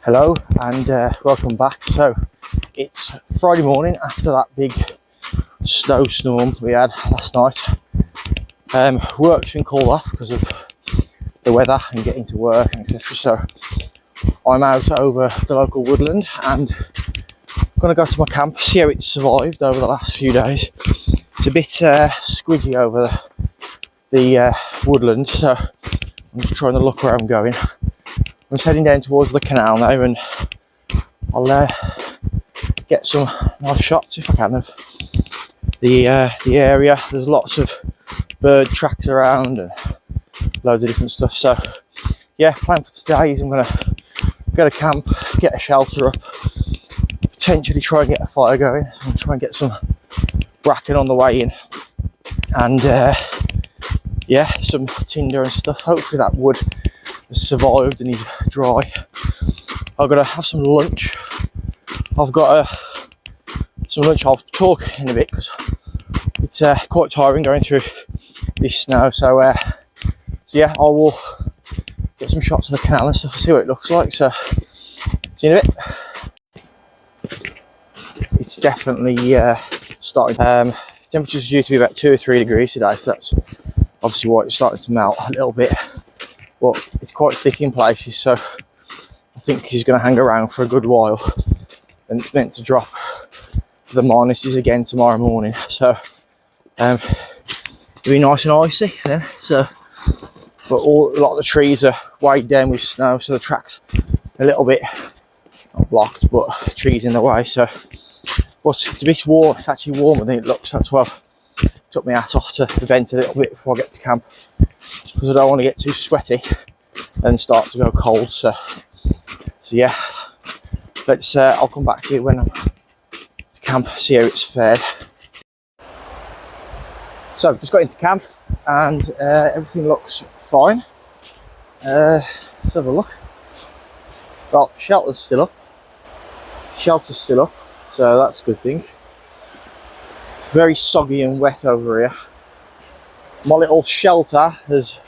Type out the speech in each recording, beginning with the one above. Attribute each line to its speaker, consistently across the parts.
Speaker 1: Hello and welcome back. So it's Friday morning after that big snowstorm we had last night. Work's been called off because of the weather and getting to work and etc. So I'm out over the local woodland and I'm going to go to my camp, see how it's survived over the last few days. It's a bit squidgy over the woodland, so I'm just trying to look where I'm going. I'm just heading down towards the canal now, and I'll get some nice shots if I can of the area. There's lots of bird tracks around and loads of different stuff. So yeah, plan for today is I'm going to go to camp, get a shelter up, potentially try and get a fire going and try and get some bracken on the way in, and yeah, some tinder and stuff. Hopefully that wood has survived and is dry. I've got to have some lunch. I've got some lunch. I'll talk in a bit because it's quite tiring going through this snow. So yeah, I will get some shots of the canal and stuff and see what it looks like. So see you in a bit. It's definitely starting. Temperature's due to be about 2 or 3 degrees today, so that's obviously why it's starting to melt a little bit. But it's quite thick in places, so I think she's going to hang around for a good while. And it's meant to drop to the minuses again tomorrow morning. So it'll be nice and icy then. So, but a lot of the trees are weighed down with snow, so the track's a little bit not blocked, but trees in the way. So, but it's a bit warm. It's actually warmer than it looks. That's why I took my hat off to vent a little bit before I get to camp, because I don't want to get too sweaty and start to go cold. So yeah, I'll come back to you when I'm to camp, see how it's fared. So I've just got into camp and everything looks fine. Let's have a look. Well, shelter's still up, so that's a good thing. It's very soggy and wet over here. My little shelter has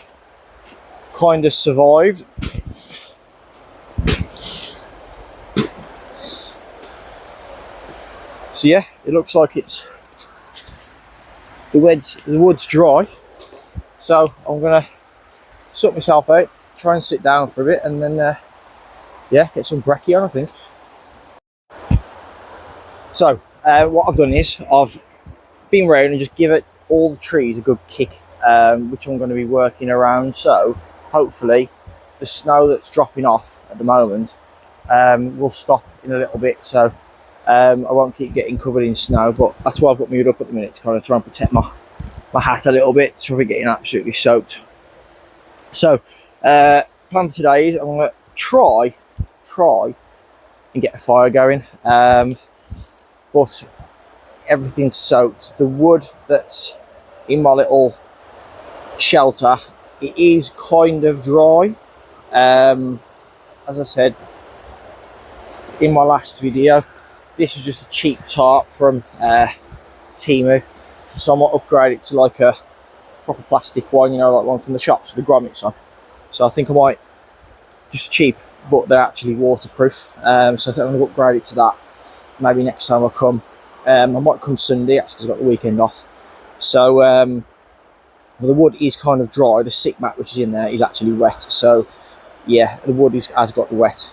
Speaker 1: kind of survived. So yeah, it looks like it's the wood's dry. So I'm gonna sort myself out, try and sit down for a bit, and then yeah, get some brekkie on, I think. So what I've done is I've been round and just give it all the trees a good kick, which I'm going to be working around. So hopefully the snow that's dropping off at the moment will stop in a little bit, so I won't keep getting covered in snow. But that's why I've got my hood up at the minute, to kind of try and protect my hat a little bit, so we're getting absolutely soaked. So plan for today is I'm going to try and get a fire going, but everything's soaked. The wood that's in my little shelter, it is kind of dry. As I said in my last video, this is just a cheap tarp from Temu, so I might upgrade it to like a proper plastic one, you know, like one from the shops with the grommets on. So I think I might, just cheap, but they're actually waterproof, so I think I'm going to upgrade it to that maybe next time I come. I might come Sunday actually, because I've got the weekend off. So well, the wood is kind of dry. The sick mat which is in there is actually wet, so yeah, the wood has got wet.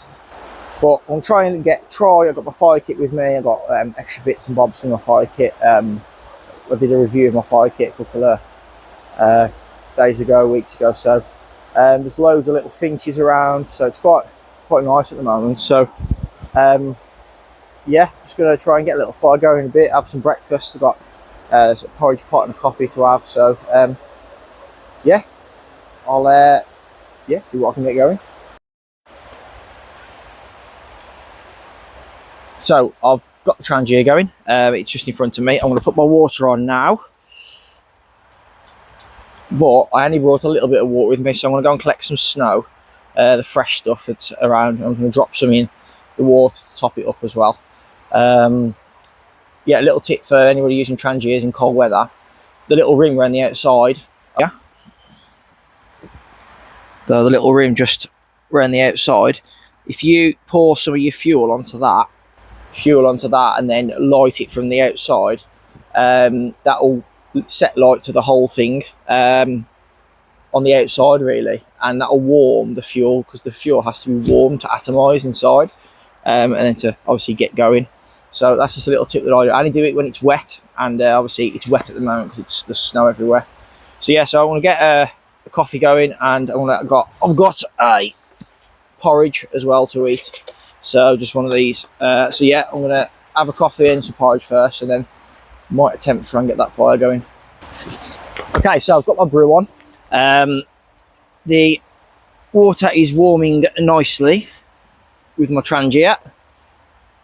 Speaker 1: But I'm trying to I've got my fire kit with me. I've got extra bits and bobs in my fire kit. I did a review of my fire kit a couple of weeks ago. So there's loads of little finches around, so it's quite nice at the moment. So yeah, just gonna try and get a little fire going in a bit, have some breakfast. I've got sort of porridge pot and a coffee to have. So yeah, I'll see what I can get going. So I've got the Trangia going. It's just in front of me. I'm going to put my water on now, but I only brought a little bit of water with me, so I'm going to go and collect some snow, the fresh stuff that's around. I'm going to drop some in the water to top it up as well. Yeah, a little tip for anybody using Trangias in cold weather: the little ring around the outside. Yeah, the little rim just around the outside if you pour some of your fuel onto that, and then light it from the outside, that will set light to the whole thing on the outside really, and that will warm the fuel, because the fuel has to be warm to atomise inside, and then to obviously get going. So that's just a little tip that I do. I only do it when it's wet, and obviously it's wet at the moment because there's snow everywhere. So yeah, so I want to get a coffee going, and I've got a porridge as well to eat. So just one of these. So yeah, I'm gonna have a coffee and some porridge first, and then might attempt to try and get that fire going. Okay, so I've got my brew on. The water is warming nicely with my Trangia.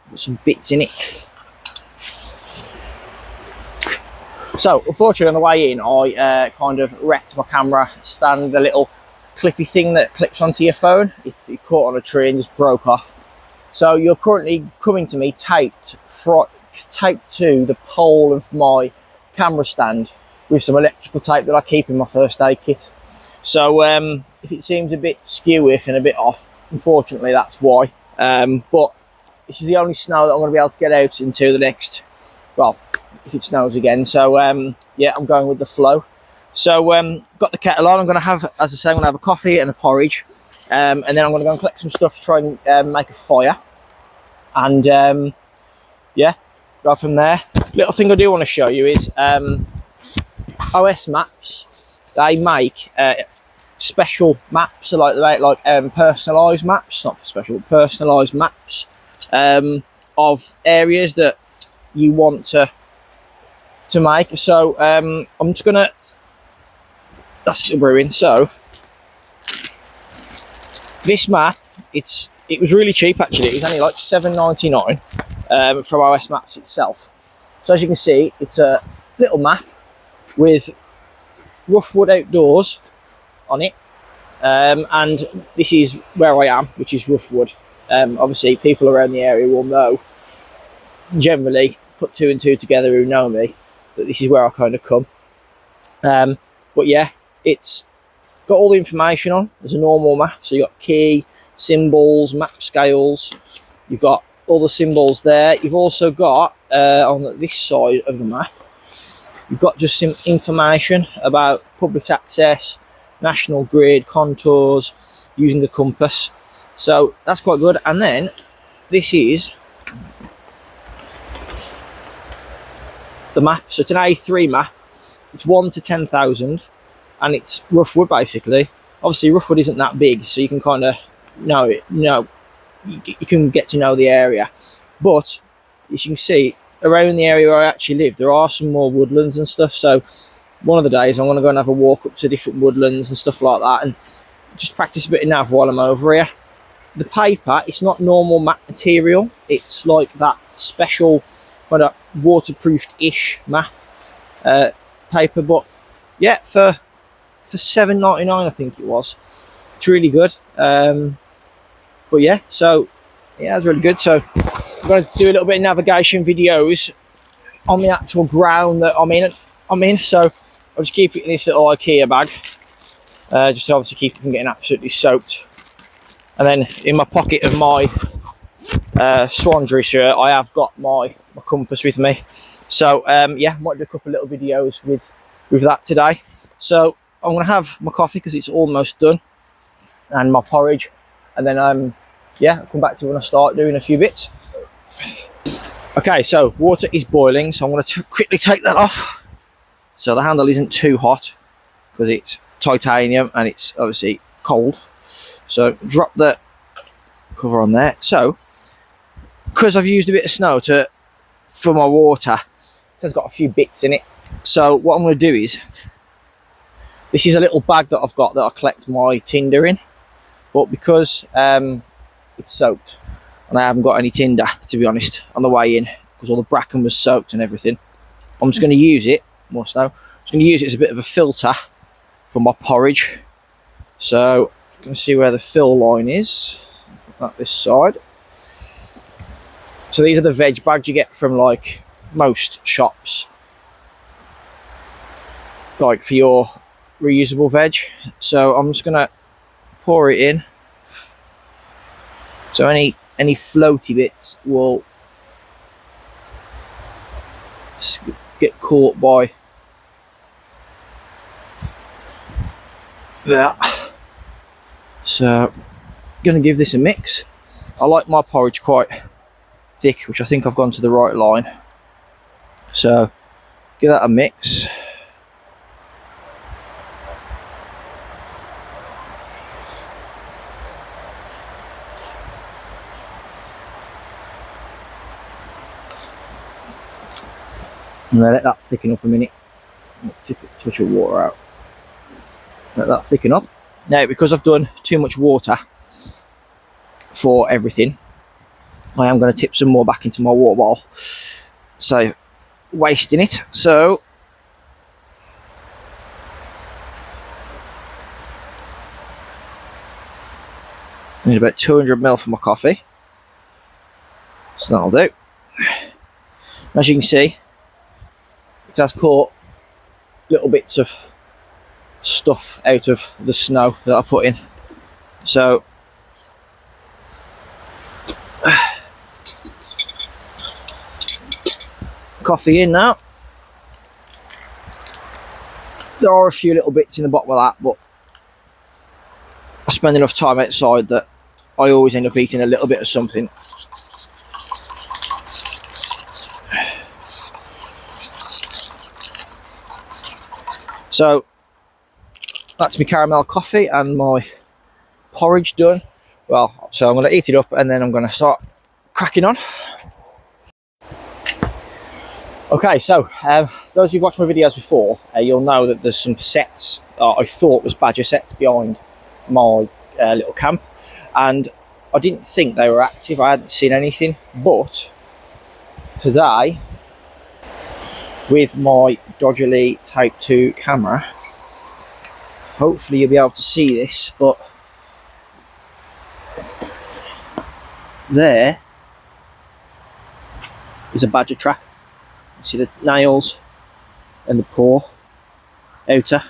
Speaker 1: Got some bits in it. So unfortunately on the way in, I kind of wrecked my camera stand, the little clippy thing that clips onto your phone. It caught on a tree and just broke off. So you're currently coming to me taped to the pole of my camera stand with some electrical tape that I keep in my first aid kit. So if it seems a bit skewy and a bit off, unfortunately that's why. But this is the only snow that I'm going to be able to get out into the next, well, if it snows again. So yeah, I'm going with the flow. So got the kettle on. I'm going to have, as I say, I'm going to have a coffee and a porridge, and then I'm going to go and collect some stuff to try and make a fire, and yeah, go from there. Little thing I do want to show you is OS Maps. They make special maps, so like they make like personalised maps, not special, personalised maps of areas that you want to make. So I'm just gonna, that's still brewing. So this map, it was really cheap actually. It was only like $7.99 from OS Maps itself. So as you can see, it's a little map with Roughwood outdoors on it, and this is where I am, which is Roughwood. Obviously people around the area will know, generally put two and two together who know me, that this is where I kind of come. But yeah, it's got all the information on as a normal map. So you've got key, symbols, map scales, you've got all the symbols there. You've also got on this side of the map, you've got just some information about public access, national grid, contours, using the compass. So that's quite good. And then this is the map. So it's an A3 map. It's 1 to 10,000, and it's Roughwood basically. Obviously Roughwood isn't that big, so you can kind of know it. You can get to know the area. But as you can see, around the area where I actually live, there are some more woodlands and stuff. So one of the days I'm going to go and have a walk up to different woodlands and stuff like that, and just practice a bit of nav while I'm over here. The paper, it's not normal map material. It's like that special kind of waterproofed-ish map paper. But yeah, for $7.99 I think it was. It's really good. But yeah, so yeah, it's really good. So I'm going to do a little bit of navigation videos on the actual ground that I'm in. So I'll just keep it in this little IKEA bag, just to obviously keep it from getting absolutely soaked. And then in my pocket of my Swansea shirt, I have got my compass with me. So yeah, might do a couple of little videos with that today. So I'm going to have my coffee because it's almost done, and my porridge, and then yeah, I'll come back to when I start doing a few bits. Okay, so water is boiling, so I'm going to quickly take that off so the handle isn't too hot, because it's titanium and it's obviously cold. So drop the cover on there. So because I've used a bit of snow for my water, it has got a few bits in it. So what I'm going to do is, this is a little bag that I've got that I collect my tinder in, but because it's soaked and I haven't got any tinder, to be honest, on the way in, because all the bracken was soaked and everything, I'm just going to use it, more snow, I'm just going to use it as a bit of a filter for my porridge. So you can see where the fill line is, at this side. So these are the veg bags you get from like most shops, like for your reusable veg. So I'm just going to pour it in. So any floaty bits will get caught by that. So going to give this a mix. I like my porridge quite thick, which I think I've gone to the right line. So give that a mix. And then let that thicken up a minute. Take a touch of water out. Let that thicken up. Now, because I've done too much water for everything, I am going to tip some more back into my water bottle. So, wasting it. So, I need about 200ml for my coffee. So that'll do. As you can see, it has caught little bits of stuff out of the snow that I put in. So coffee in now. There are a few little bits in the bottom of that, but I spend enough time outside that I always end up eating a little bit of something. So that's my caramel coffee and my porridge done. Well, so I'm going to eat it up and then I'm going to start cracking on. Okay, so those who've watched my videos before, you'll know that there's some sets I thought was badger sets behind my little camp, and I didn't think they were active. I hadn't seen anything, but today, with my dodgily Type 2 camera, hopefully you'll be able to see this, but there is a badger track. You see the nails and the paw outer.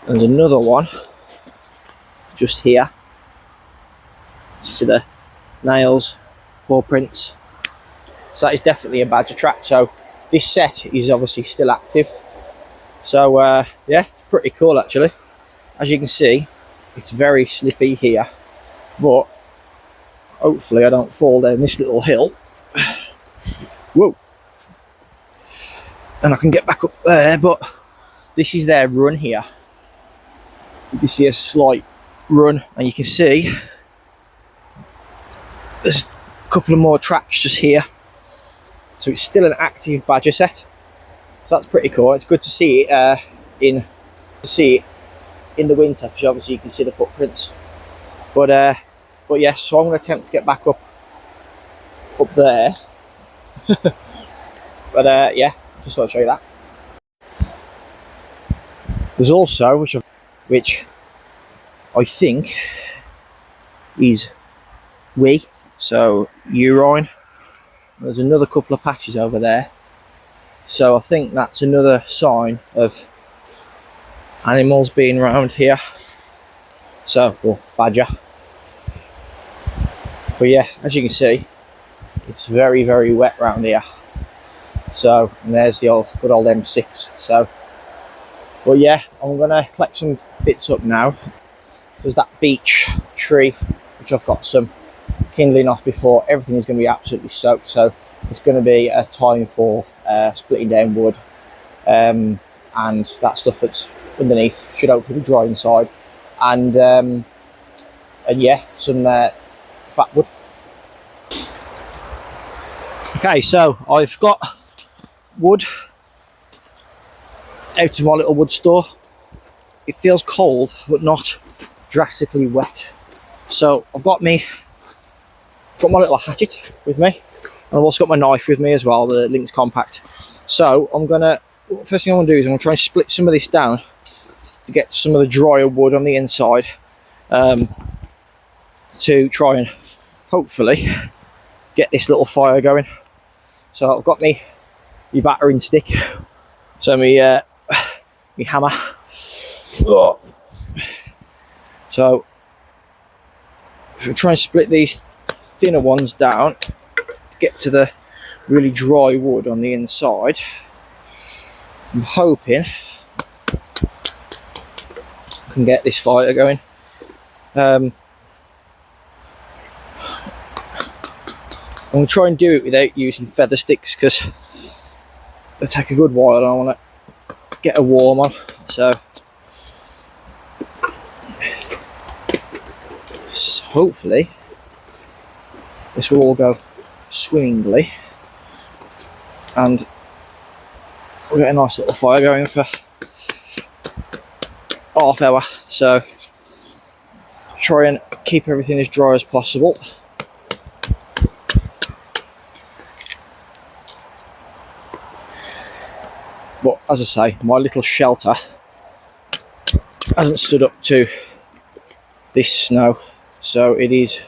Speaker 1: There's another one just here. You see the nails, paw prints. So that is definitely a badger track. So this set is obviously still active. So yeah, it's pretty cool actually. As you can see, it's very slippy here, but hopefully I don't fall down this little hill. Whoa. And I can get back up there, but this is their run here. You can see a slight run, and you can see there's a couple of more tracks just here. So it's still an active badger set. So that's pretty cool. It's good to see it in the winter, because obviously you can see the footprints. But yes, so I'm going to attempt to get back up there. But yeah, just thought I'd show you that. There's also, which I think is wee, so urine. There's another couple of patches over there, so I think that's another sign of animals being around here. So, well, badger. But yeah, as you can see, it's very, very wet around here. So, and there's the good old M6. So, well, yeah, I'm gonna collect some bits up now. There's that beech tree, which I've got some kindling off before. Everything is going to be absolutely soaked, so it's going to be a time for splitting down wood, and that stuff that's underneath should hopefully be dry inside, and yeah, some fat wood. Okay, so I've got wood out of my little wood store. It feels cold, but not drastically wet. So I've got my little hatchet with me, and I've also got my knife with me as well, the Lynx Compact. So first thing I'm gonna do is I'm gonna try and split some of this down to get some of the drier wood on the inside, to try and hopefully get this little fire going. So I've got my battering stick, so my hammer. So If we try and split these thinner ones down to get to the really dry wood on the inside, I'm hoping I can get this fire going. I'm going to try and do it without using feather sticks because they take a good while and I want to get a warm on. So hopefully this will all go swimmingly and we'll get a nice little fire going for half hour. So try and keep everything as dry as possible. But as I say, my little shelter hasn't stood up to this snow, so it is,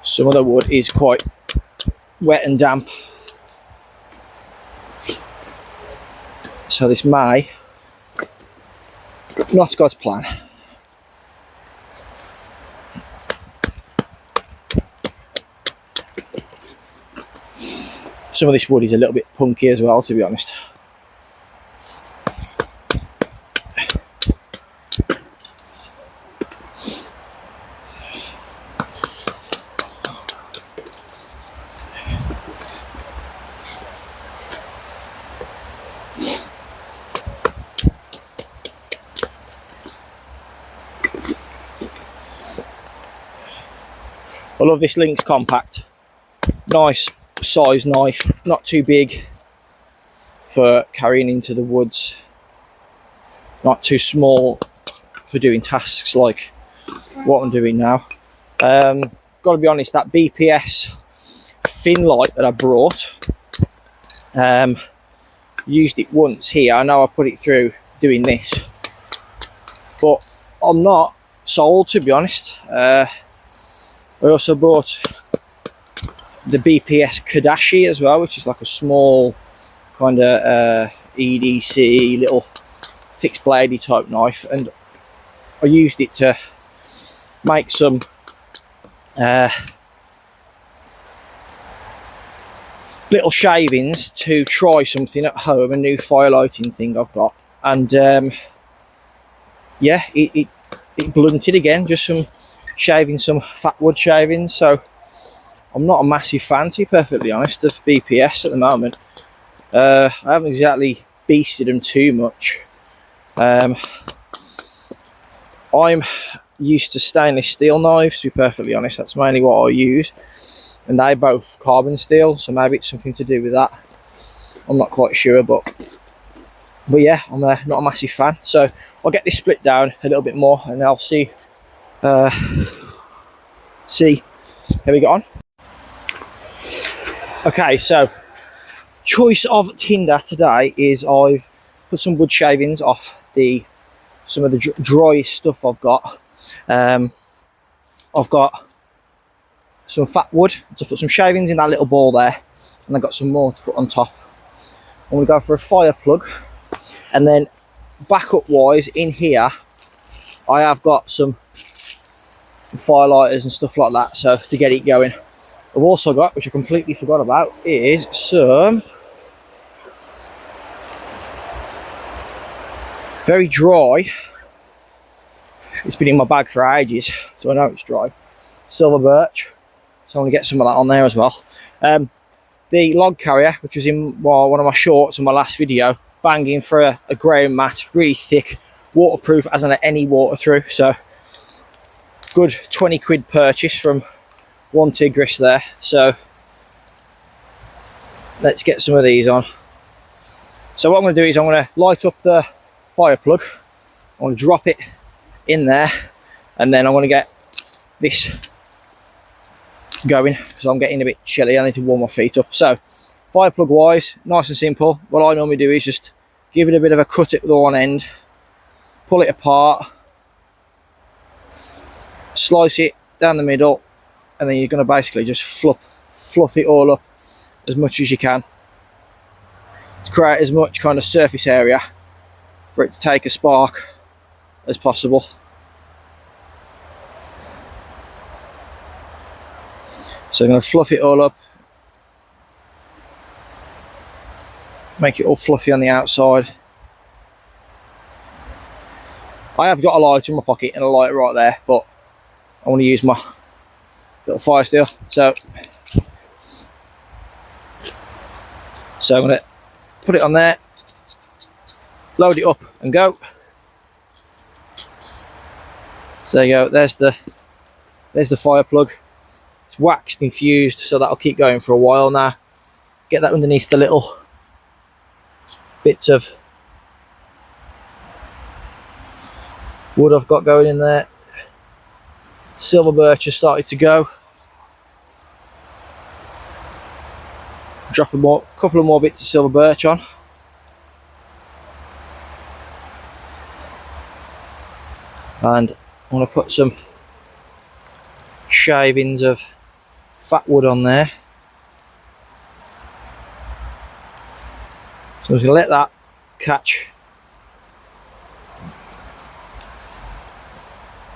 Speaker 1: some of the wood is quite wet and damp, so this may not go to plan. Some of this wood is a little bit punky as well, to be honest. I love this Lynx Compact. Nice size knife, not too big for carrying into the woods, not too small for doing tasks like what I'm doing now. Got to be honest, that BPS fin light that I brought, used it once here. I know I put it through doing this, but I'm not sold, to be honest. I also bought the BPS Kadashi as well, which is like a small kind of EDC little fixed bladey type knife, and I used it to make some little shavings to try something at home, a new firelighting thing I've got, and yeah, it blunted again, just some shaving, some fat wood shavings. So I'm not a massive fan, to be perfectly honest, of BPS at the moment. I haven't exactly beasted them too much. I'm used to stainless steel knives, to be perfectly honest. That's mainly what I use, and they both carbon steel, so maybe it's something to do with that. I'm not quite sure, but yeah, I'm not a massive fan. So I'll get this split down a little bit more and I'll see how we get on. Okay, so choice of tinder today is I've put some wood shavings off some of the dry stuff I've got. I've got some fat wood to put some shavings in that little ball there, and I've got some more to put on top. I'm going to go for a fire plug, and then backup wise in here I have got some firelighters and stuff like that, so to get it going. I've also got, which I completely forgot about, is some very dry, it's been in my bag for ages, so I know it's dry, silver birch, so I'm going to get some of that on there as well. The log carrier, which was in one of my shorts in my last video, banging for a ground mat, really thick, waterproof, hasn't let any water through, so good 20 quid purchase from one Tigris there. So let's get some of these on. So what I'm going to do is I'm going to light up the fire plug, I'm going to drop it in there, and then I'm going to get this going because I'm getting a bit chilly. I need to warm my feet up. So fire plug wise, nice and simple. What I normally do is just give it a bit of a cut at the one end, pull it apart, slice it down the middle, and then you're going to basically just fluff it all up as much as you can to create as much kind of surface area for it to take a spark as possible. So I'm going to fluff it all up, make it all fluffy on the outside. I have got a lighter in my pocket and a lighter right there, but I want to use my little fire steel. So I'm going to put it on there, load it up and go. So there you go, there's the fire plug. It's waxed and fused, so that'll keep going for a while now. Get that underneath the little bits of wood I've got going in there. Silver birch has started to go. Drop a couple of more bits of silver birch on. And I'm going to put some shavings of fat wood on there. So I'm just going to let that catch.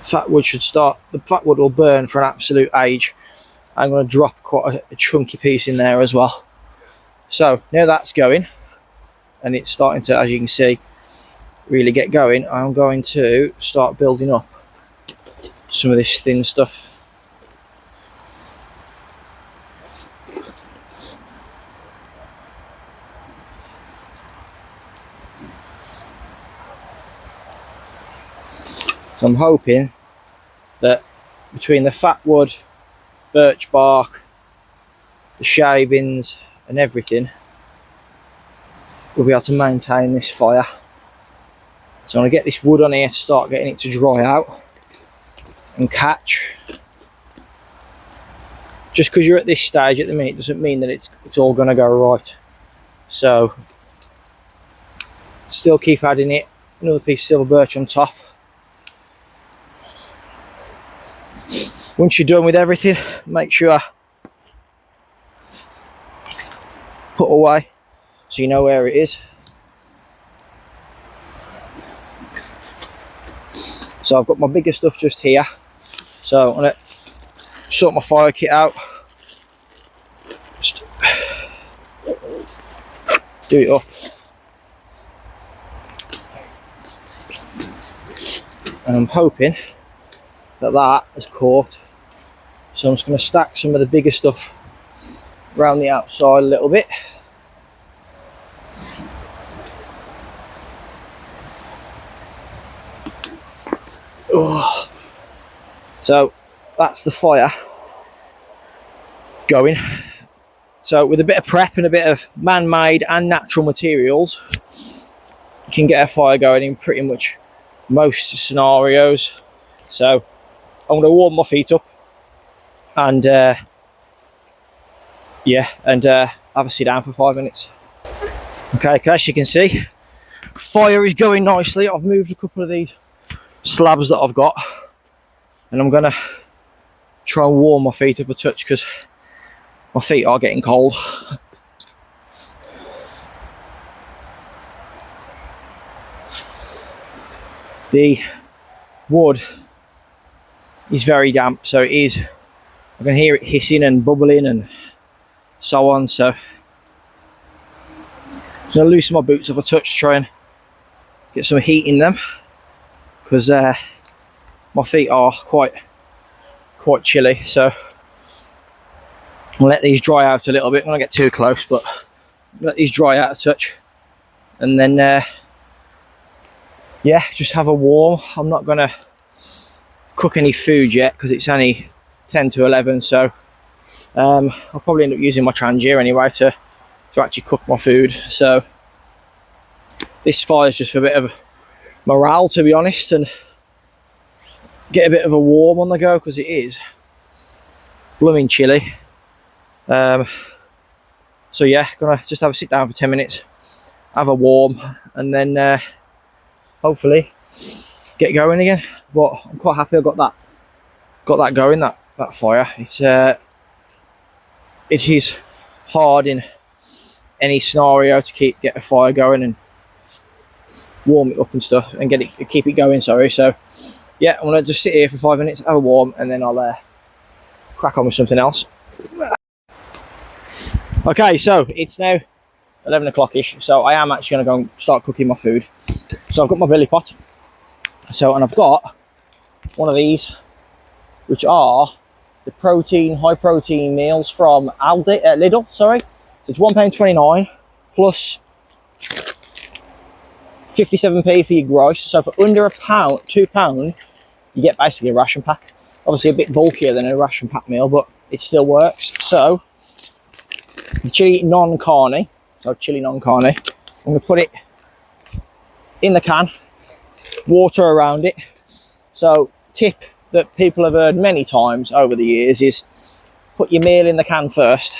Speaker 1: The fat wood will burn for an absolute age. I'm going to drop quite a chunky piece in there as well. So now that's going, and it's starting to, as you can see, really get going. I'm going to start building up some of this thin stuff. So I'm hoping that between the fat wood, birch bark, the shavings and everything, we'll be able to maintain this fire. So I'm going to get this wood on here to start getting it to dry out and catch. Just because you're at this stage at the minute doesn't mean that it's all going to go right. So still keep adding it. Another piece of silver birch on top. Once you're done with everything, make sure put away so you know where it is. So I've got my bigger stuff just here. So I'm going to sort my fire kit out. Just do it up. And I'm hoping that has caught. So I'm just going to stack some of the bigger stuff around the outside a little bit. Oh. So that's the fire going. So with a bit of prep and a bit of man-made and natural materials, you can get a fire going in pretty much most scenarios. So I'm going to warm my feet up and have a sit down for 5 minutes. Okay, as you can see, fire is going nicely. I've moved a couple of these slabs that I've got, and I'm going to try and warm my feet up a touch because my feet are getting cold. The wood is very damp, so it is. I can hear it hissing and bubbling and so on. So I'm going to loosen my boots off a touch to try and get some heat in them, because my feet are quite chilly. So I'll let these dry out a little bit. I'm not get too close, but let these dry out a touch, and then just have a warm. I'm not going to cook any food yet because it's only 10 to 11, so I'll probably end up using my Trangier anyway to actually cook my food. So this fire is just for a bit of morale, to be honest, and get a bit of a warm on the go because it is blooming chilly. So yeah, gonna just have a sit down for 10 minutes, have a warm, and then hopefully get going again. But I'm quite happy I got that going, that fire. It is hard in any scenario to get a fire going and warm it up and stuff and keep it going, sorry. So yeah, I'm gonna just sit here for 5 minutes, have a warm, and then I'll crack on with something else. Okay, so it's now 11 o'clock-ish, so I am actually going to go and start cooking my food. So I've got my billy pot, and I've got one of these, which are the high protein meals from Lidl, sorry. So it's £1.29 plus 57p for your gross. So for under £2, you get basically a ration pack. Obviously a bit bulkier than a ration pack meal, but it still works. So the chili non-carne, I'm going to put it in the can, water around it. So tip that people have heard many times over the years is put your meal in the can first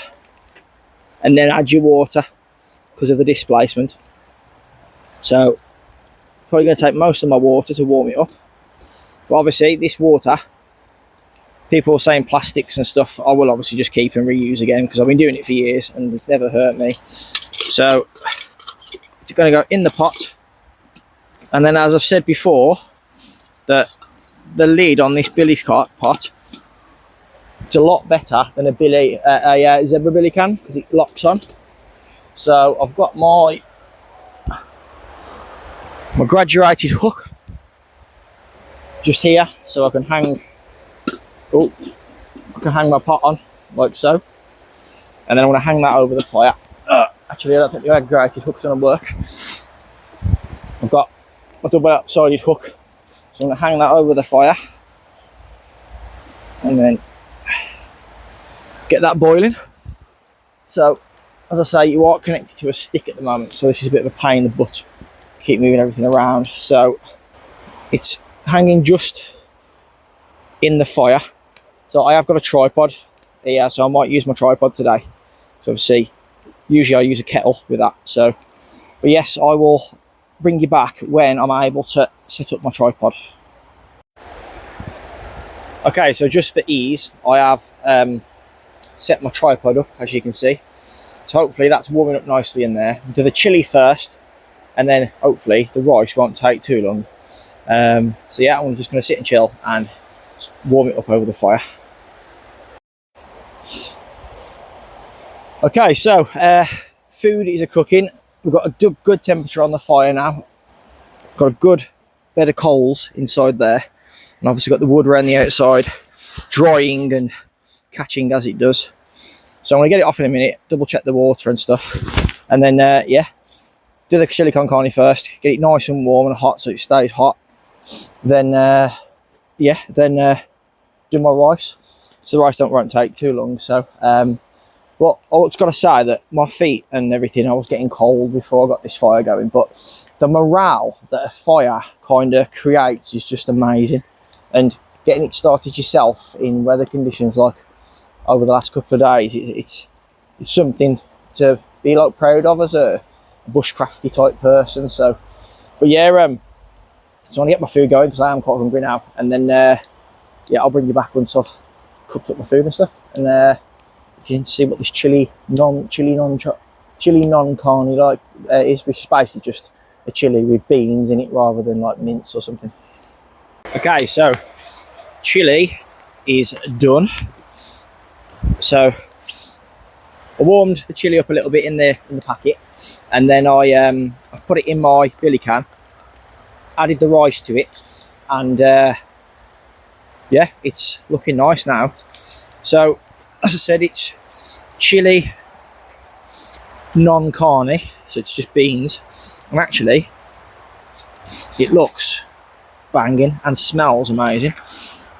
Speaker 1: and then add your water because of the displacement. So probably going to take most of my water to warm it up. But obviously this water, people are saying plastics and stuff, I will obviously just keep and reuse again because I've been doing it for years and it's never hurt me. So it's going to go in the pot, and then as I've said before, that the lid on this billy pot, it's a lot better than a zebra billy can because it locks on. So I've got my graduated hook just here, so I can hang my pot on like so, and then I'm going to hang that over the fire. Actually, I don't think the graduated hook's going to work. I've got a double-sided hook, so I'm going to hang that over the fire and then get that boiling. So as I say, you are connected to a stick at the moment, so this is a bit of a pain in the butt. Keep moving everything around. So it's hanging just in the fire. So I have got a tripod here, so I might use my tripod today. So obviously, usually I use a kettle with that. So, but yes, I will bring you back when I'm able to set up my tripod. Okay, so just for ease, I have set my tripod up, as you can see. So hopefully that's warming up nicely in there. Do the chili first, and then hopefully the rice won't take too long. So yeah, I'm just going to sit and chill and warm it up over the fire. Okay, so food is a cooking. We've got a good temperature on the fire now. Got a good bed of coals inside there, and obviously got the wood around the outside drying and catching as it does. So I'm going to get it off in a minute, double check the water and stuff, and then yeah, do the chili con carne first, get it nice and warm and hot so it stays hot. Then yeah, then do my rice. So the rice won't take too long. So but I've got to say that my feet and everything, I was getting cold before I got this fire going, but the morale that a fire kind of creates is just amazing. And getting it started yourself in weather conditions like over the last couple of days, it's something to be like proud of as a bushcrafty type person. So, but yeah, so I'm gonna get my food going because I am quite hungry now, and then yeah, I'll bring you back once I've cooked up my food and stuff, and you can see what this chili non-carne like is, which is basically just a chili with beans in it rather than like mince or something. Okay, so chili is done. So I warmed the chili up a little bit in the packet, and then I've put it in my billy can, added the rice to it, and yeah, it's looking nice now. So as I said, it's chili non-carne, so it's just beans, and actually it looks banging and smells amazing.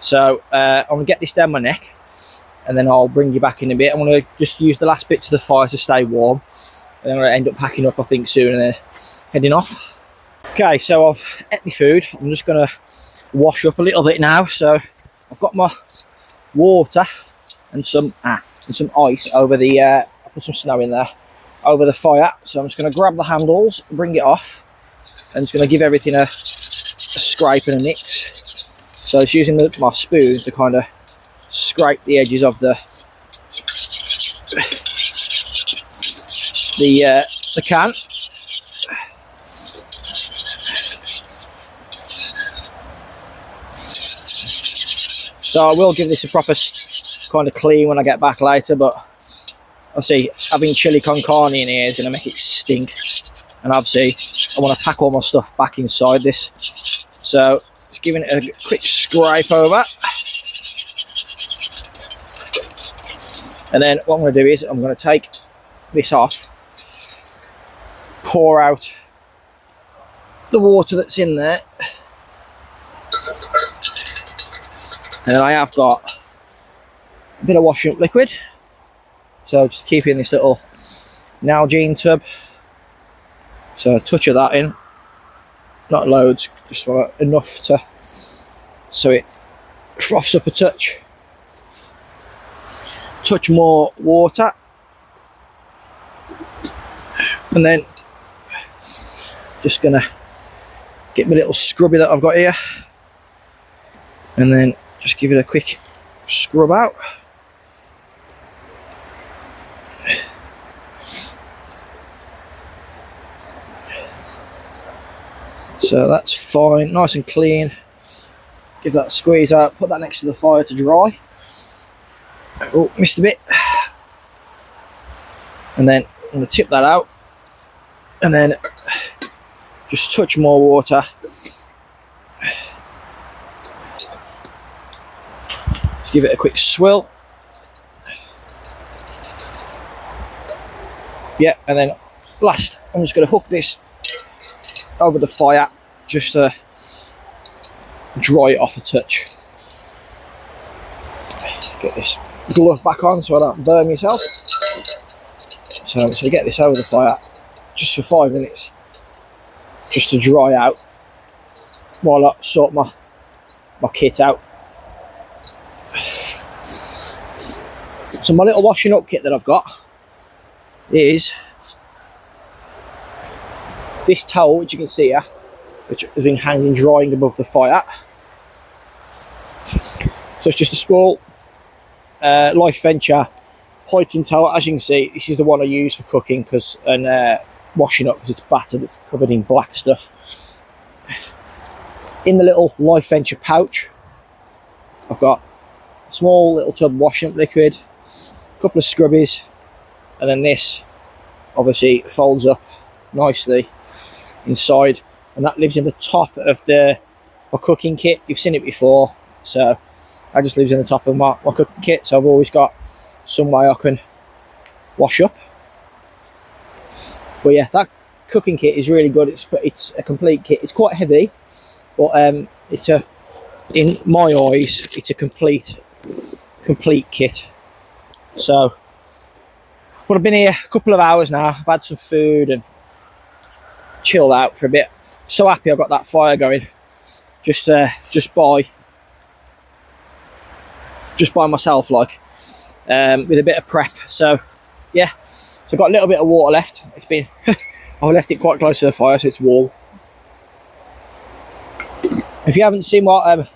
Speaker 1: So I'm gonna get this down my neck, and then I'll bring you back in a bit. I'm gonna just use the last bits of the fire to stay warm, and then I'm gonna end up packing up I think soon and then heading off. Okay, so I've ate my food. I'm just gonna wash up a little bit now. So I've got my water and some ice over the I put some snow in there over the fire. So I'm just going to grab the handles and bring it off, and just going to give everything a scrape and a nix. So it's using my spoon to kind of scrape the edges of the can. So I will give this a proper kind of clean when I get back later, but obviously having chili con carne in here is going to make it stink, and obviously I want to pack all my stuff back inside this, so just giving it a quick scrape over. And then what I'm going to do is I'm going to take this off, pour out the water that's in there, and then I have got a bit of washing up liquid, so just keep in this little Nalgene tub, so a touch of that in, not loads, just enough to so it froths up a touch more water, and then just gonna get my little scrubby that I've got here, and then just give it a quick scrub out. So that's fine, nice and clean. Give that a squeeze out, put that next to the fire to dry. Oh, missed a bit. And then I'm going to tip that out, and then just touch more water. Just give it a quick swill. Yeah, and then last, I'm just going to hook this over the fire just to dry it off a touch. Get this glove back on so I don't burn myself. So get this over the fire just for 5 minutes, just to dry out while I sort my kit out. So my little washing up kit that I've got is this towel, which you can see here, which has been hanging drying above the fire. So it's just a small Life Venture hiking towel. As you can see, this is the one I use for cooking and washing up, because it's battered, it's covered in black stuff. In the little Life Venture pouch, I've got a small little tub of washing up liquid, a couple of scrubbies, and then this obviously folds up nicely inside, and that lives in the top of my cooking kit. You've seen it before, so that just lives in the top of my cooking kit, so I've always got some way I can wash up. But yeah, that cooking kit is really good. It's a complete kit. It's quite heavy, but in my eyes, it's a complete kit. So, but I've been here a couple of hours now. I've had some food and chilled out for a bit. So happy I got that fire going. Just by myself, like, with a bit of prep. So yeah, so I've got a little bit of water left. It's been I've left it quite close to the fire, so it's warm. If you haven't seen what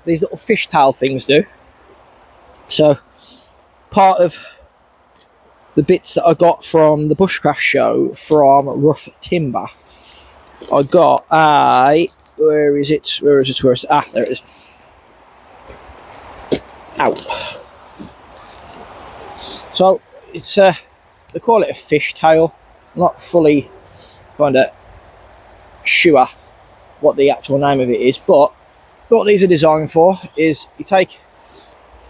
Speaker 1: these little fish towel things do, so part of the bits that I got from the bushcraft show from Rough Timber, I got a, where is it? There it is. Out. So it's they call it a fish tail. I'm not fully kind of sure what the actual name of it is, but what these are designed for is you take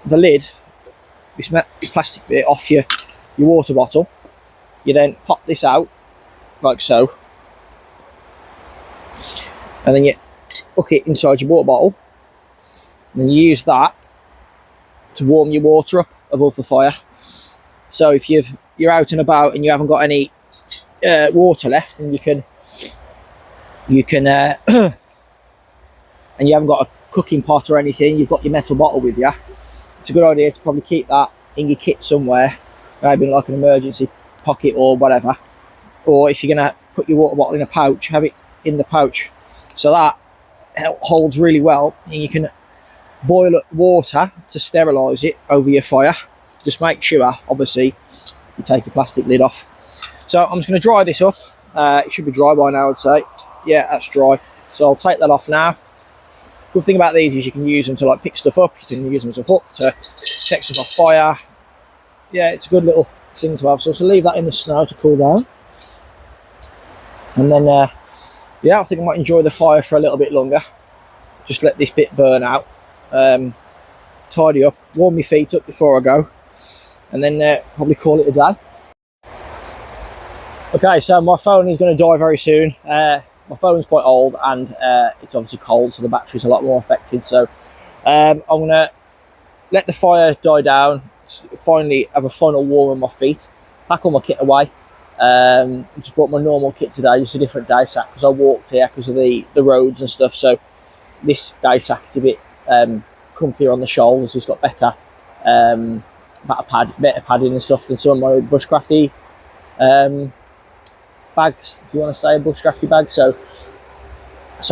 Speaker 1: the lid, this plastic bit, off your water bottle. You then pop this out like so, and then you hook it inside your water bottle, and then you use that to warm your water up above the fire. So if you're out and about and you haven't got any water left, and you can and you haven't got a cooking pot or anything, you've got your metal bottle with you, it's a good idea to probably keep that in your kit somewhere, maybe in like an emergency pocket or whatever. Or if you're going to put your water bottle in a pouch, have it in the pouch, so that holds really well, and you can boil up water to sterilise it over your fire. Just make sure, obviously, you take your plastic lid off. So I'm just going to dry this up. It should be dry by now, I'd say. Yeah, that's dry. So I'll take that off now. Good thing about these is you can use them to like pick stuff up. You can use them as a hook to protects us off fire. Yeah, it's a good little thing to have. So to leave that in the snow to cool down. And then, yeah, I think I might enjoy the fire for a little bit longer. Just let this bit burn out. Tidy up, warm my feet up before I go. And then probably call it a day. Okay, so my phone is going to die very soon. My phone's quite old and it's obviously cold, so the battery's a lot more affected. So I'm going to let the fire die down, finally have a final warm on my feet, pack all my kit away. Just brought my normal kit today, just a different day sack because I walked here because of the roads and stuff. So this day sack is a bit comfier on the shoulders. It's got better padding and stuff than some of my bushcrafty bags, if you want to say, bushcrafty bags. So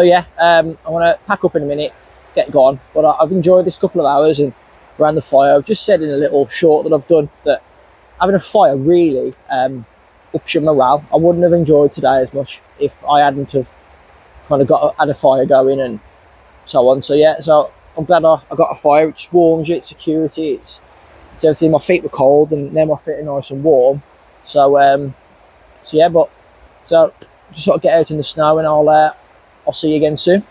Speaker 1: yeah, I'm gonna pack up in a minute, get gone. But I've enjoyed this couple of hours and around the fire. I've just said in a little short that I've done that having a fire really ups your morale. I wouldn't have enjoyed today as much if I hadn't have kind of had a fire going and so on. So yeah, so I'm glad I got a fire. It warms you, it's security, it's everything. My feet were cold and now my feet are nice and warm. So yeah, but so just sort of get out in the snow and I'll see you again soon.